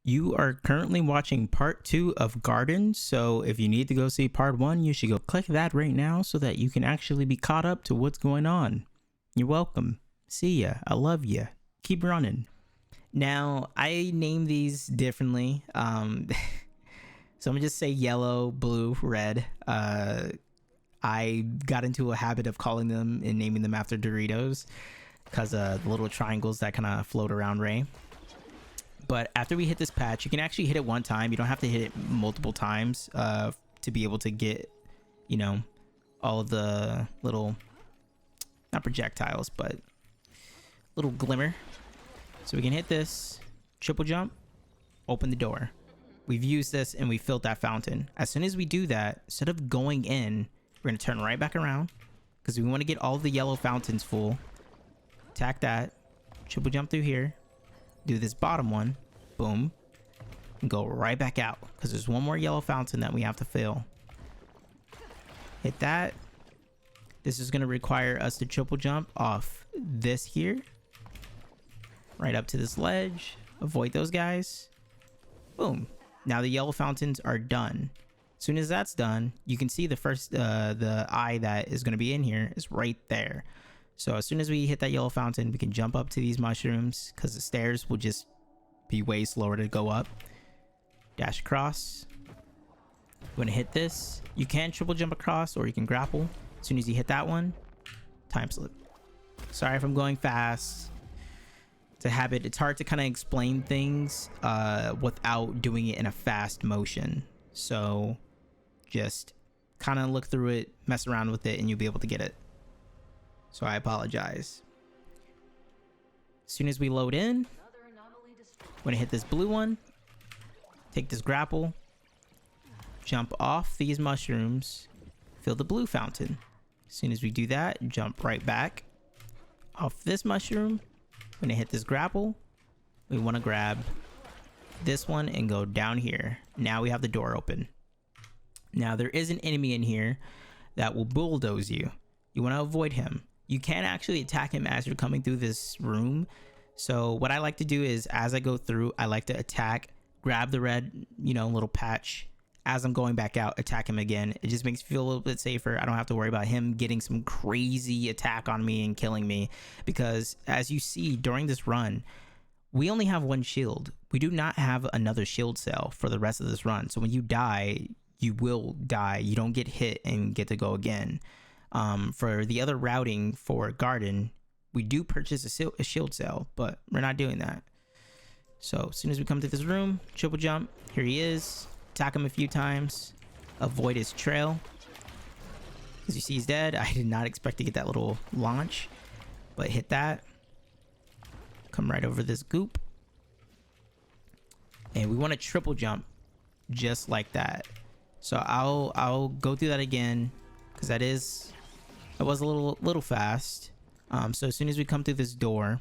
You are currently watching part 2 of Garden, so if you need to go see part 1, you should go click that right now so that you can actually be caught up to what's going on. You're welcome. See ya. I love ya. Keep running. Now, I name these differently. So I'm gonna just say yellow, blue, red. I got into a habit of calling them and naming them after Doritos because the little triangles that kind of float around Ray. But after we hit this patch, you can actually hit it one time. You don't have to hit it multiple times to be able to get, you know, all of the little, not projectiles, but little glimmer. So we can hit this, triple jump, open the door. We've used this and we filled that fountain. As soon as we do that, instead of going in, we're going to turn right back around because we want to get all the yellow fountains full. Attack that, triple jump through here. Do this bottom one, boom, and go right back out because there's one more yellow fountain that we have to fill. Hit that. This is going to require us to triple jump off this here, right up to this ledge. Avoid those guys. Boom. Now the yellow fountains are done. As soon as that's done, you can see the first the eye that is going to be in here is right there. So as soon as we hit that yellow fountain, we can jump up to these mushrooms because the stairs will just be way slower to go up. Dash across. We're going to hit this. You can triple jump across or you can grapple. As soon as you hit that one, time slip. Sorry if I'm going fast. It's a habit. It's hard to kind of explain things without doing it in a fast motion. So just kind of look through it, mess around with it, and you'll be able to get it. So I apologize. As soon as we load in, we're gonna hit this blue one, take this grapple, jump off these mushrooms, fill the blue fountain. As soon as we do that, jump right back off this mushroom. We're gonna hit this grapple. We want to grab this one and go down here. Now we have the door open. Now there is an enemy in here that will bulldoze you. You want to avoid him. You can actually attack him as you're coming through this room. So what I like to do is as I go through, I like to attack, grab the red, little patch. As I'm going back out, attack him again. It just makes me feel a little bit safer. I don't have to worry about him getting some crazy attack on me and killing me. Because as you see during this run, we only have one shield. We do not have another shield cell for the rest of this run. So when you die, you will die. You don't get hit and get to go again. For the other routing for Garden, we do purchase a shield cell, but we're not doing that. So as soon as we come to this room, triple jump, here he is. Attack him a few times, avoid his trail. As you see, he's dead. I did not expect to get that little launch, but hit that. Come right over this goop. And we want to triple jump just like that. So I'll go through that again because that was a little fast. So as soon as we come through this door,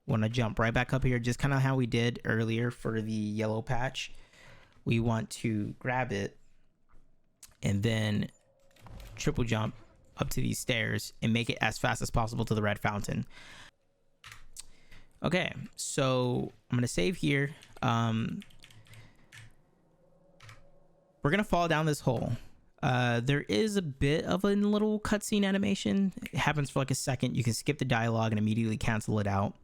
want to jump right back up here, just kind of how we did earlier for the yellow patch. We want to grab it and then triple jump up to these stairs and make it as fast as possible to the red fountain. Okay, so I'm gonna save here. We're gonna fall down this hole. There is a bit of a little cutscene animation. It happens for like a second. You can skip the dialogue and immediately cancel it out.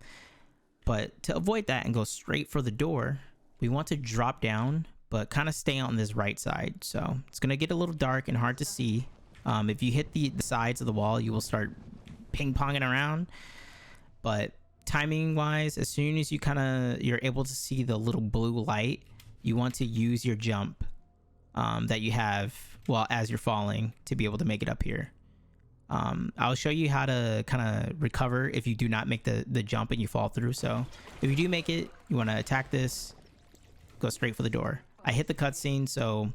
But to avoid that and go straight for the door, we want to drop down, but kind of stay on this right side. So it's going to get a little dark and hard to see. If you hit the sides of the wall, you will start ping-ponging around. But timing wise, as soon as you're able to see the little blue light, you want to use your jump that you have as you're falling to be able to make it up here. I'll show you how to kind of recover if you do not make the jump and you fall through. So if you do make it, you want to attack this, go straight for the door. I hit the cutscene, so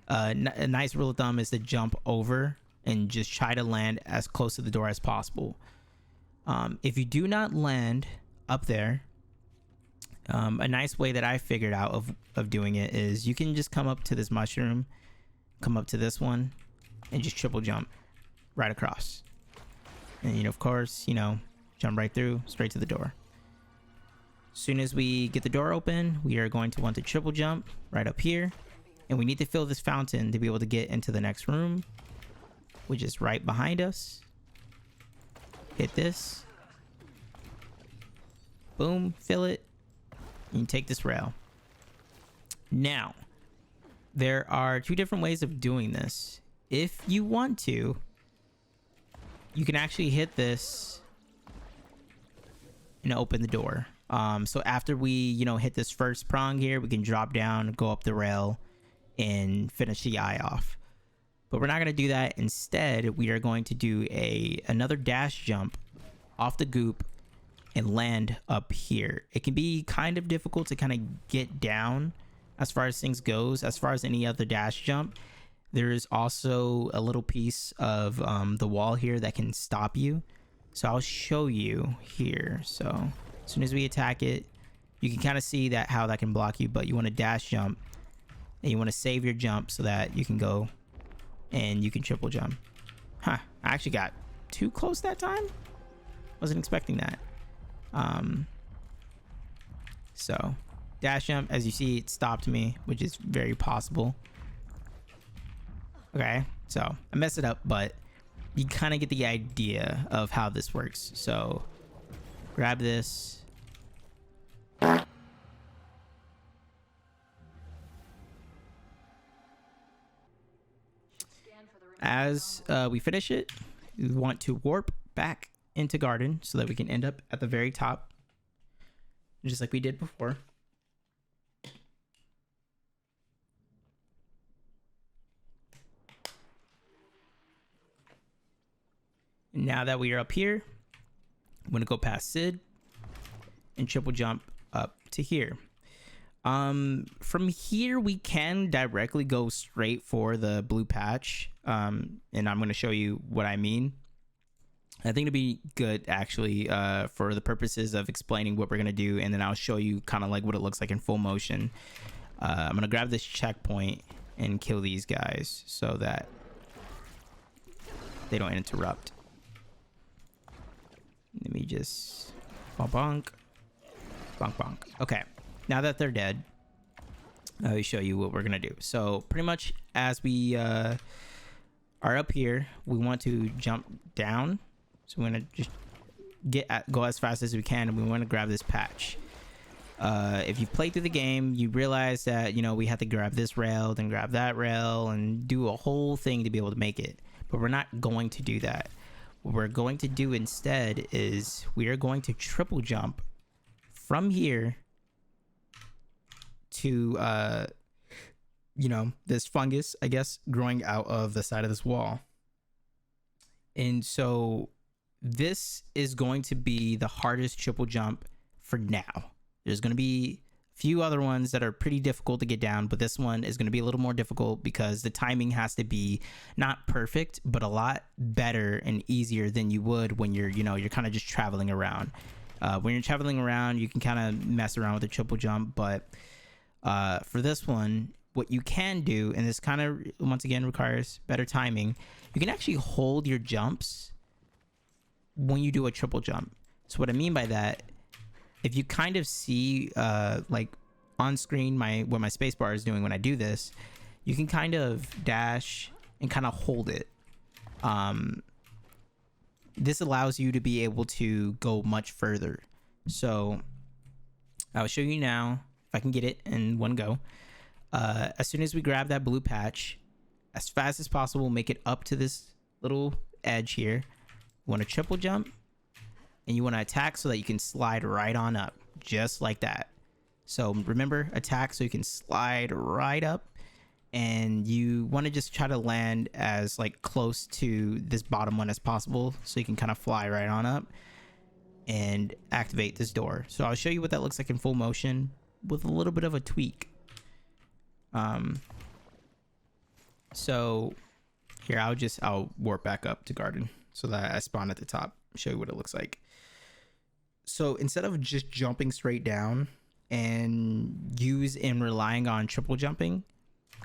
a nice rule of thumb is to jump over and just try to land as close to the door as possible. If you do not land up there, a nice way that I figured out of doing it is you can just come up to this mushroom, come up to this one, and just triple jump right across. And of course, jump right through, straight to the door. soon as we get the door open, we are going to want to triple jump right up here. And we need to fill this fountain to be able to get into the next room, which is right behind us. Hit this. Boom, fill it. You can take this rail. Now, there are two different ways of doing this. If you want to, you can actually hit this and open the door. So after we, hit this first prong here, we can drop down, go up the rail, and finish the eye off. But we're not going to do that. Instead, we are going to do another dash jump off the goop and land up here. It can be kind of difficult to kind of get down as far as things goes. As far as any other dash jump, there is also a little piece of the wall here that can stop you. So I'll show you here. So as soon as we attack it, you can kind of see that how that can block you, but you want to dash jump and you want to save your jump so that you can go and you can triple jump. I actually got too close that time. Wasn't expecting that. So dash jump, as you see, it stopped me, which is very possible. Okay, so I messed it up, but you kind of get the idea of how this works. So grab this. As we finish it, we want to warp back into garden so that we can end up at the very top, just like we did before. Now that we are up here, I'm going to go past Sid and triple jump up to here. From here, we can directly go straight for the blue patch. And I'm going to show you what I mean. I think it'd be good, actually, for the purposes of explaining what we're going to do. And then I'll show you kind of like what it looks like in full motion. I'm going to grab this checkpoint and kill these guys so that they don't interrupt. Let me just bonk, bonk, bonk, bonk. Okay, now that they're dead, I'll show you what we're gonna do. So pretty much as we are up here, we want to jump down. So we're gonna just go as fast as we can, and we want to grab this patch. If you've played through the game, you realize that we have to grab this rail, then grab that rail, and do a whole thing to be able to make it. But we're not going to do that. What we're going to do instead is we are going to triple jump from here to this fungus, I guess, growing out of the side of this wall. And so this is going to be the hardest triple jump for now. There's going to be a few other ones that are pretty difficult to get down, but this one is going to be a little more difficult because the timing has to be not perfect, but a lot better and easier than you would when you're kind of just traveling around. When you're traveling around, you can kind of mess around with the triple jump, but for this one, what you can do, and this kind of once again requires better timing, you can actually hold your jumps when you do a triple jump. So what I mean by that, if you kind of see like on screen what my space bar is doing when I do this, you can kind of dash and kind of hold it. This allows you to be able to go much further. So I'll show you now if I can get it in one go. As soon as we grab that blue patch, as fast as possible, make it up to this little edge here. You want to triple jump, and you want to attack so that you can slide right on up, just like that. So remember, attack so you can slide right up, and you want to just try to land as like close to this bottom one as possible so you can kind of fly right on up and activate this door. So I'll show you what that looks like in full motion with a little bit of a tweak. So here I'll warp back up to garden so that I spawn at the top, show you what it looks like. So instead of just jumping straight down and relying on triple jumping,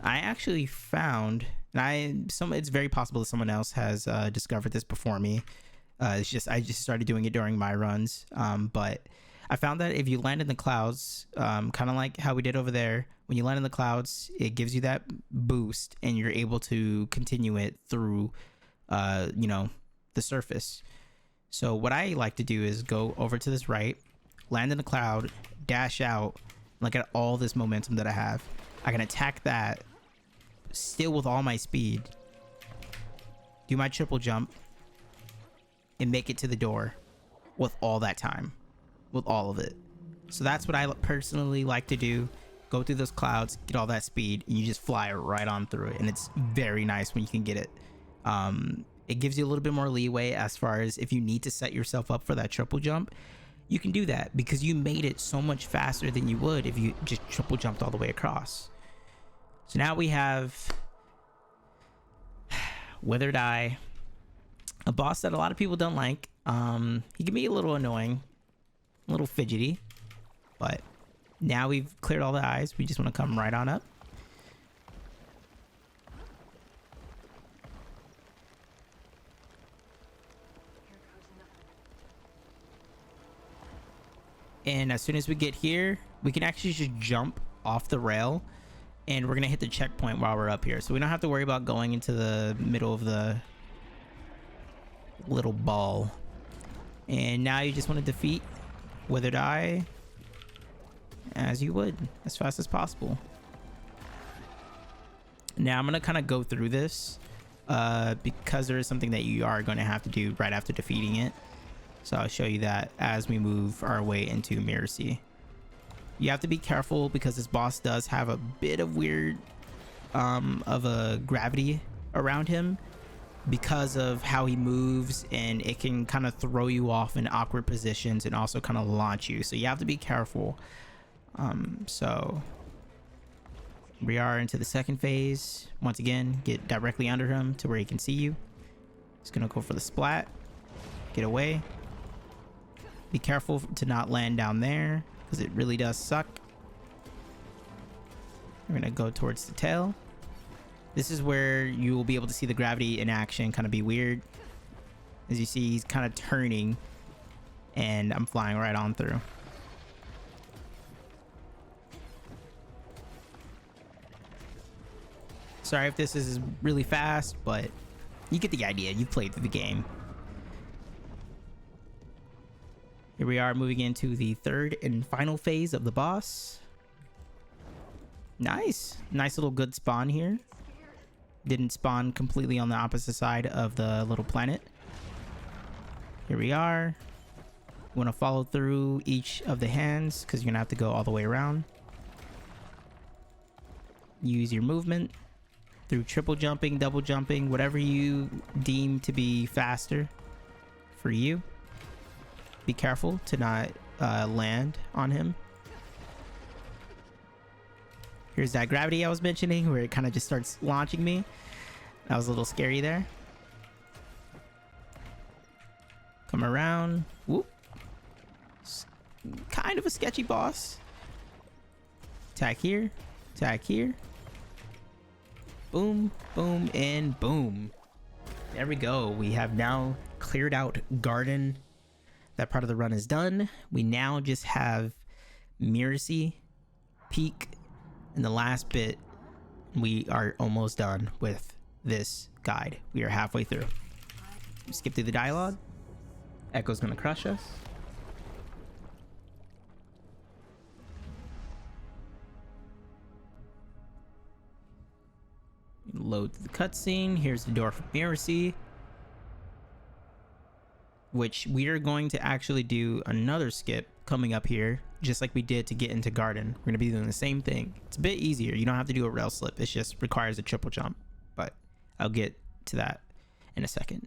I actually found, and it's very possible that someone else has discovered this before me. I just started doing it during my runs, but I found that if you land in the clouds, kind of like how we did over there, when you land in the clouds, it gives you that boost and you're able to continue it through, you know, the surface. So what I like to do is go over to this right, land in the cloud, dash out, look at all this momentum that I have. I can attack that still with all my speed, do my triple jump, and make it to the door with all that time, with all of it. So that's what I personally like to do. Go through those clouds, get all that speed, and you just fly right on through it. And it's very nice when you can get it. It gives you a little bit more leeway as far as if you need to set yourself up for that triple jump, you can do that because you made it so much faster than you would if you just triple jumped all the way across. So now we have Withered Eye, a boss that a lot of people don't like. He can be a little annoying, a little fidgety, but now we've cleared all the eyes. We just want to come right on up. And as soon as we get here, we can actually just jump off the rail and we're going to hit the checkpoint while we're up here. So we don't have to worry about going into the middle of the little ball. And now you just want to defeat Withered Eye as you would, as fast as possible. Now I'm going to kind of go through this because there is something that you are going to have to do right after defeating it. So I'll show you that as we move our way into Mirror Sea. You have to be careful because this boss does have a bit of weird of a gravity around him because of how he moves, and it can kind of throw you off in awkward positions and also kind of launch you. So you have to be careful. So we are into the second phase. Once again, get directly under him to where he can see you. He's gonna go for the splat. Get away. Be careful to not land down there because it really does suck. We're gonna go towards the tail. This is where you will be able to see the gravity in action kind of be weird. As you see, he's kind of turning and I'm flying right on through. Sorry if this is really fast, but you get the idea. You've played through the game. Here we are moving into the third and final phase of the boss. Nice little good spawn here. Didn't spawn completely on the opposite side of the little planet. Here we are. You want to follow through each of the hands because you're gonna have to go all the way around. Use your movement through triple jumping, double jumping, whatever you deem to be faster for you. Be careful to not land on him. Here's that gravity I was mentioning where it kind of just starts launching me. That was a little scary there. Come around. Whoop. Kind of a sketchy boss. Attack here. Attack here. Boom, boom, and boom. There we go. We have now cleared out Garden. That part of the run is done. We now just have Mirror Sea, Peak, and the last bit. We are almost done with this guide. We are halfway through. Skip through the dialogue. Echo's gonna crush us. Load the cutscene. Here's the door for Mirror Sea, which we are going to actually do another skip coming up here, just like we did to get into Garden. We're going to be doing the same thing. It's a bit easier. You don't have to do a rail slip. It just requires a triple jump, but I'll get to that in a second.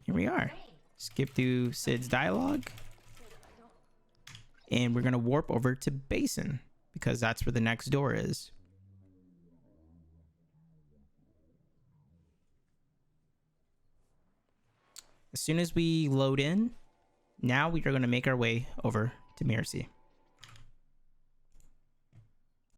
Here we are. Skip through Sid's dialogue. And we're going to warp over to Basin because that's where the next door is. As soon as we load in, now we are going to make our way over to Mirror Sea.